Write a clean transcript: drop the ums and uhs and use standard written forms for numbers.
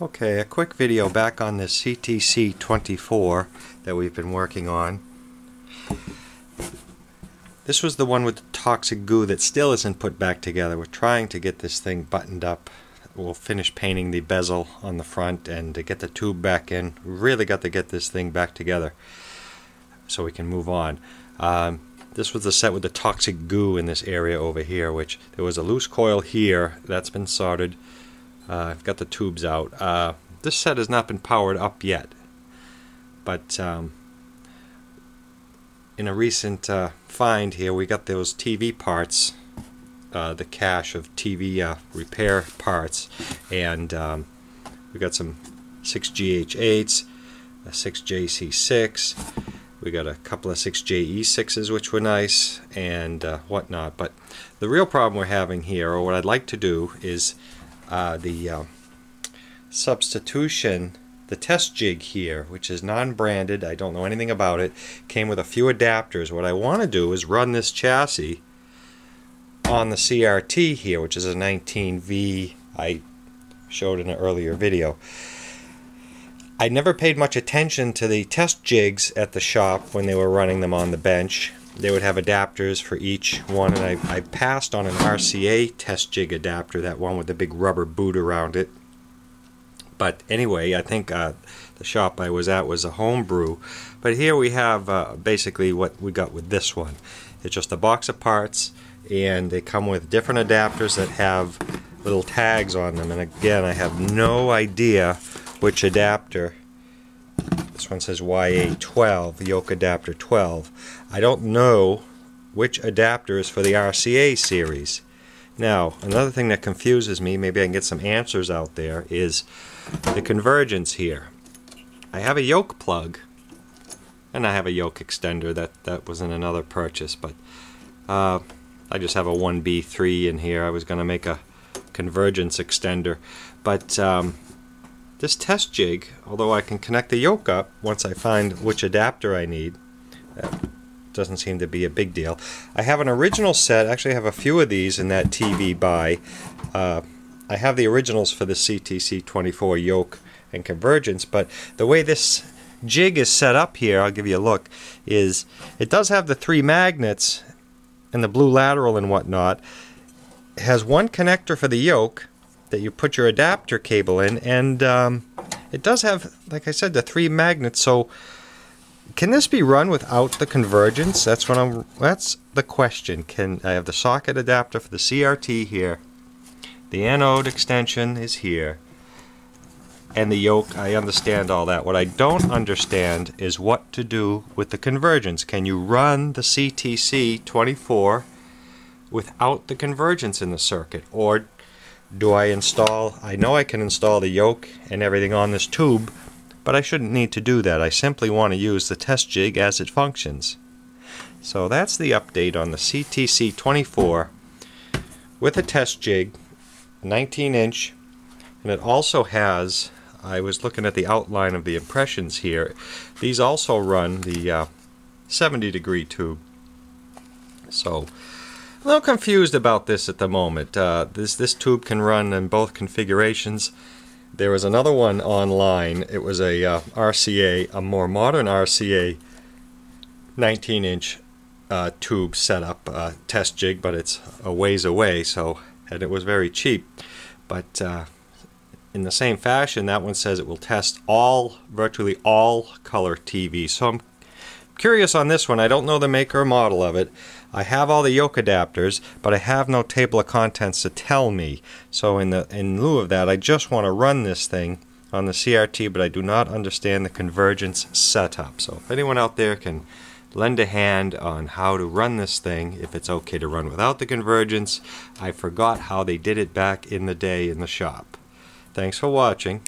Okay, a quick video back on this CTC 24 that we've been working on. This was the one with the toxic goo that still isn't put back together. We're trying to get this thing buttoned up. We'll finish painting the bezel on the front and to get the tube back in. We really got to get this thing back together so we can move on. This was the set with the toxic goo in this area over here, which there was a loose coil here that's been soldered. I've got the tubes out. This set has not been powered up yet, but in a recent find here we got those TV parts, the cache of TV repair parts, and we got some 6GH8s, a 6JC6, we got a couple of 6JE6s which were nice, and whatnot. But the real problem we're having here, or what I'd like to do, is the substitution, the test jig here, which is non-branded, I don't know anything about it, came with a few adapters. What I want to do is run this chassis on the CRT here, which is a 19V I showed in an earlier video. I never paid much attention to the test jigs at the shop when they were running them on the bench. They would have adapters for each one, and I passed on an RCA test jig adapter, that one with the big rubber boot around it. But anyway, I think the shop I was at was a homebrew. But here we have basically what we got with this one. It's just a box of parts, and they come with different adapters that have little tags on them. And again, I have no idea which adapter. This one says YA12, Yoke adapter 12. I don't know which adapter is for the RCA series. Now, another thing that confuses me, maybe I can get some answers out there, is the Convergence here. I have a Yoke plug, and I have a Yoke extender. That was in another purchase, but I just have a 1B3 in here. I was going to make a Convergence extender, but this test jig, although I can connect the Yoke up once I find which adapter I need, that doesn't seem to be a big deal. I have an original set. Actually, I have a few of these in that TV buy. I have the originals for the CTC 24 Yoke and Convergence, but the way this jig is set up here, I'll give you a look, is it does have the 3 magnets and the blue lateral and whatnot. It has one connector for the Yoke that you put your adapter cable in, and it does have, like I said, the 3 magnets. So can this be run without the Convergence? That's the question. Can I have the socket adapter for the CRT here? The anode extension is here, and the Yoke, I understand all that. What I don't understand is what to do with the Convergence. Can you run the CTC 24 without the Convergence in the circuit, or do I install? I know I can install the Yoke and everything on this tube, but I shouldn't need to do that. I simply want to use the test jig as it functions. So that's the update on the CTC 24 with a test jig, 19-inch, and it also has, I was looking at the outline of the impressions here, these also run the 70-degree tube. So a little confused about this at the moment. This tube can run in both configurations. There was another one online. It was a RCA, a more modern RCA 19-inch tube setup, test jig, but it's a ways away, so, and it was very cheap. But in the same fashion, that one says it will test virtually all color TVs. So I'm curious on this one. I don't know the maker or model of it. I have all the Yoke adapters, but I have no table of contents to tell me. So in lieu of that, I just want to run this thing on the CRT, but I do not understand the Convergence setup. So if anyone out there can lend a hand on how to run this thing, if it's okay to run without the Convergence. I forgot how they did it back in the day in the shop. Thanks for watching.